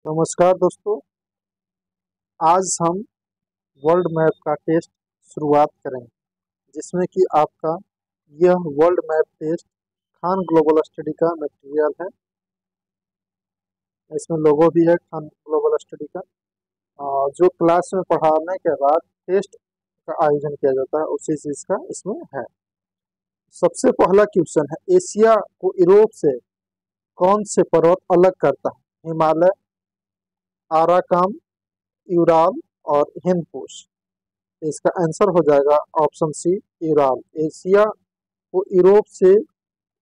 नमस्कार दोस्तों। आज हम वर्ल्ड मैप का टेस्ट शुरुआत करेंगे, जिसमें कि आपका यह world map test Khan global study का मटेरियल है। इसमें लोगो भी है खान ग्लोबल स्टडी का। जो क्लास में पढ़ाने के बाद टेस्ट का आयोजन किया जाता है, उसी चीज़ का इसमें है। सबसे पहला क्वेश्चन है, एशिया को यूरोप से कौन से पर्वत अलग करता है? हिमालय, आराकान, यूराल और हिंदकुश। इसका आंसर हो जाएगा ऑप्शन सी, यूराल। एशिया को यूरोप से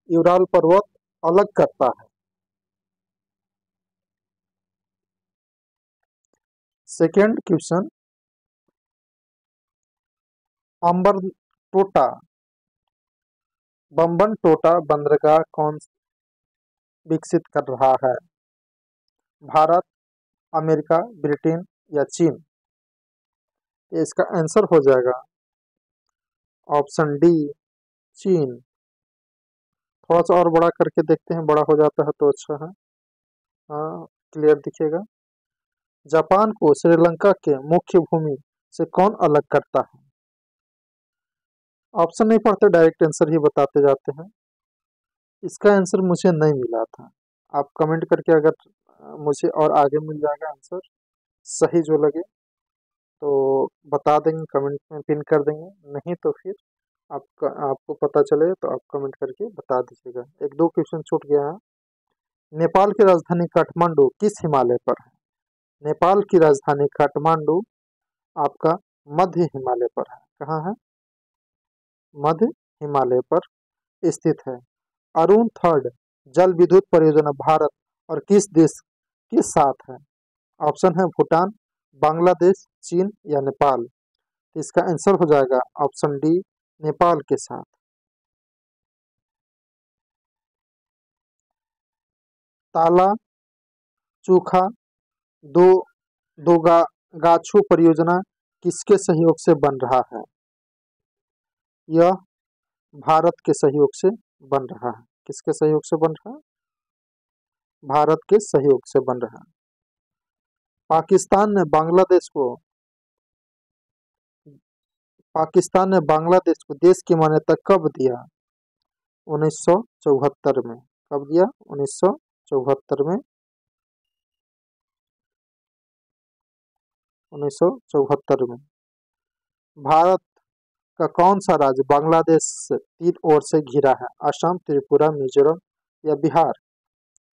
यूराल पर्वत अलग करता है। सेकेंड क्वेश्चन, अंबर टोटा बम्बन टोटा बंदरगाह कौन विकसित कर रहा है? भारत, अमेरिका, ब्रिटेन या चीन? इसका आंसर हो जाएगा ऑप्शन डी, चीन। थोड़ा सा और बड़ा करके देखते हैं, बड़ा हो जाता है तो अच्छा है। हाँ, क्लियर दिखेगा। जापान को श्रीलंका के मुख्य भूमि से कौन अलग करता है? ऑप्शन नहीं पढ़ते, डायरेक्ट आंसर ही बताते जाते हैं। इसका आंसर मुझे नहीं मिला था। आप कमेंट करके अगर मुझे और आगे मिल जाएगा आंसर सही जो लगे तो बता देंगे, कमेंट में पिन कर देंगे। नहीं तो फिर आपको पता चले तो आप कमेंट करके बता दीजिएगा। एक दो क्वेश्चन छूट गया है। नेपाल की राजधानी काठमांडू किस हिमालय पर है? नेपाल की राजधानी काठमांडू आपका मध्य हिमालय पर है। कहाँ है? मध्य हिमालय पर स्थित है। अरुण थर्ड जल विद्युत परियोजना भारत और किस देश के साथ है? ऑप्शन है भूटान, बांग्लादेश, चीन या नेपाल। इसका आंसर हो जाएगा ऑप्शन डी, नेपाल के साथ। ताला चूखा दो दो गाछू परियोजना किसके सहयोग से बन रहा है? यह भारत के सहयोग से बन रहा है। किसके सहयोग से बन रहा है? भारत के सहयोग से बन रहा है। पाकिस्तान ने बांग्लादेश को देश की मान्यता कब दिया? 1974 में। कब दिया? 1974 में। 1974 में। भारत का कौन सा राज्य बांग्लादेश से तीन ओर से घिरा है? असम, त्रिपुरा, मिजोरम या बिहार?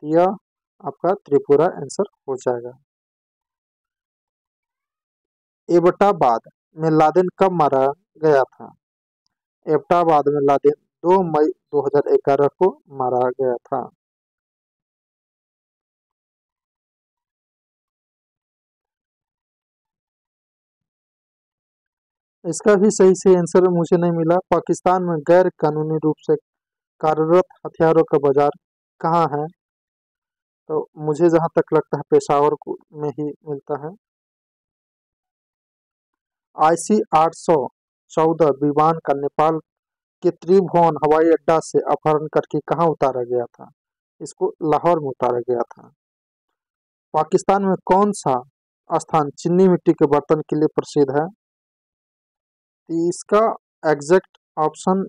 यह आपका त्रिपुरा आंसर हो जाएगा। एबटाबाद में लादेन कब मारा गया था? एबटाबाद में लादेन 2 मई 2011 को मारा गया था। इसका भी सही से आंसर मुझे नहीं मिला। पाकिस्तान में गैर कानूनी रूप से कार्यरत हथियारों का बाजार कहाँ है? तो मुझे जहाँ तक लगता है पेशावर में ही मिलता है। IC 814 विमान का नेपाल के त्रिभुवन हवाई अड्डा से अपहरण करके कहाँ उतारा गया था? इसको लाहौर में उतारा गया था। पाकिस्तान में कौन सा स्थान चीनी मिट्टी के बर्तन के लिए प्रसिद्ध है? इसका एग्जैक्ट ऑप्शन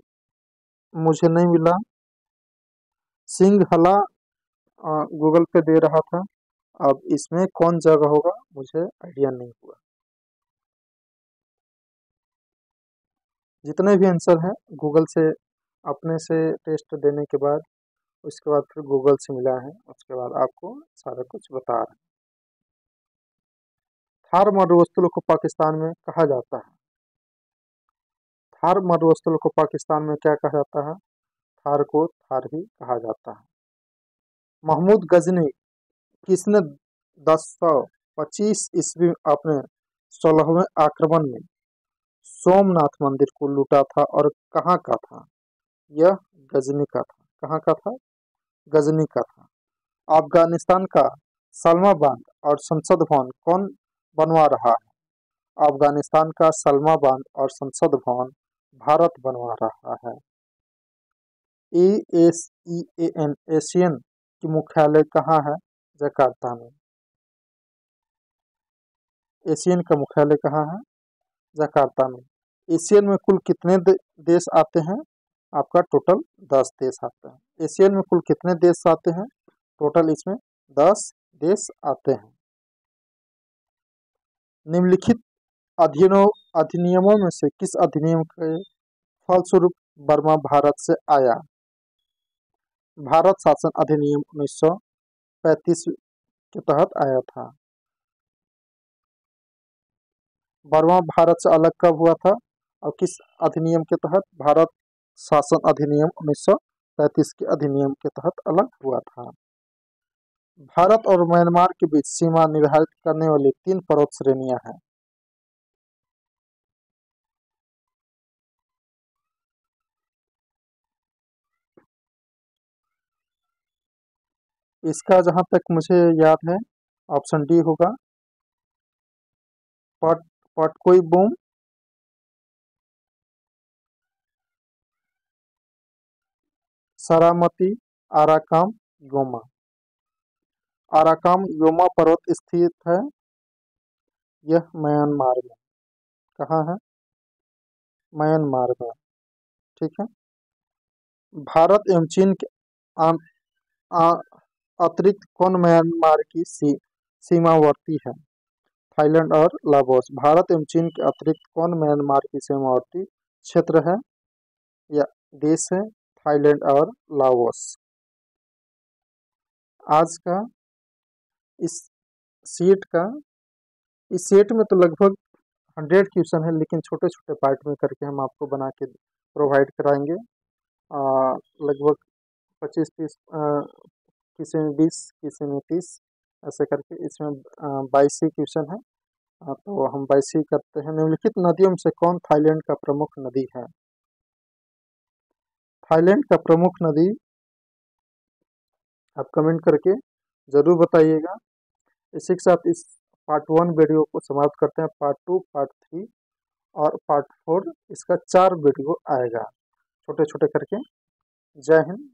मुझे नहीं मिला। सिंघला गूगल पे दे रहा था। अब इसमें कौन जगह होगा मुझे आइडिया नहीं हुआ। जितने भी आंसर हैं गूगल से अपने से टेस्ट देने के बाद, उसके बाद फिर गूगल से मिला है, उसके बाद आपको सारा कुछ बता रहे हैं। थार मरुस्थल को पाकिस्तान में कहा जाता है? थार मरुस्थल को पाकिस्तान में क्या कहा जाता है? थार को थार ही कहा जाता है। महमूद गजनी किसने 1025 ईस्वी में अपने 16वें आक्रमण में सोमनाथ मंदिर को लूटा था और कहाँ का था? यह गजनी का था। कहाँ का था? गजनी का था। अफगानिस्तान का सलमा बांध और संसद भवन कौन बनवा रहा है? अफगानिस्तान का सलमा बांध और संसद भवन भारत बनवा रहा है। ASEAN एशियन की मुख्यालय कहाँ है? जकार्ता में। एशियन का मुख्यालय कहाँ है? जकार्ता में। एशियन में कुल कितने देश आते हैं? आपका टोटल 10 देश आते हैं। एशियन में कुल कितने देश आते हैं? टोटल इसमें 10 देश आते हैं। निम्नलिखित अधिनियमों में से किस अधिनियम के फलस्वरूप बर्मा भारत से आया? भारत शासन अधिनियम 1935 के तहत आया था। बर्मा भारत से अलग कब हुआ था और किस अधिनियम के तहत? भारत शासन अधिनियम 1935 के अधिनियम के तहत अलग हुआ था। भारत और म्यांमार के बीच सीमा निर्धारित करने वाली 3 पर्वत श्रेणियां हैं। इसका जहां तक मुझे याद है ऑप्शन डी होगा, Patkai boom, Saramati, आराकाम, Yoma. आराकाम Yoma पर्वत स्थित है, यह म्यांमार में। कहाँ है? म्यांमार में। ठीक है। भारत एवं चीन के अतिरिक्त कौन म्यांमार की सीमावर्ती है? थाईलैंड और लाओस। भारत एवं चीन के अतिरिक्त कौन म्यांमार की सीमावर्ती क्षेत्र है या देश है? थाईलैंड और लाओस। आज का इस सेट में तो लगभग 100 क्वेश्चन है, लेकिन छोटे छोटे पार्ट में करके हम आपको बना के प्रोवाइड कराएंगे। लगभग 25-30, किसी में 20, किसी में 30, ऐसे करके इसमें 22 ही क्वेश्चन है। तो हम 22 ही करते हैं। निम्नलिखित नदियों में से कौन थाईलैंड का प्रमुख नदी है? थाईलैंड का प्रमुख नदी आप कमेंट करके जरूर बताइएगा। इसी के साथ इस पार्ट 1 वीडियो को समाप्त करते हैं। पार्ट 2, पार्ट 3 और पार्ट 4 इसका 4 वीडियो आएगा छोटे छोटे करके। जय हिंद।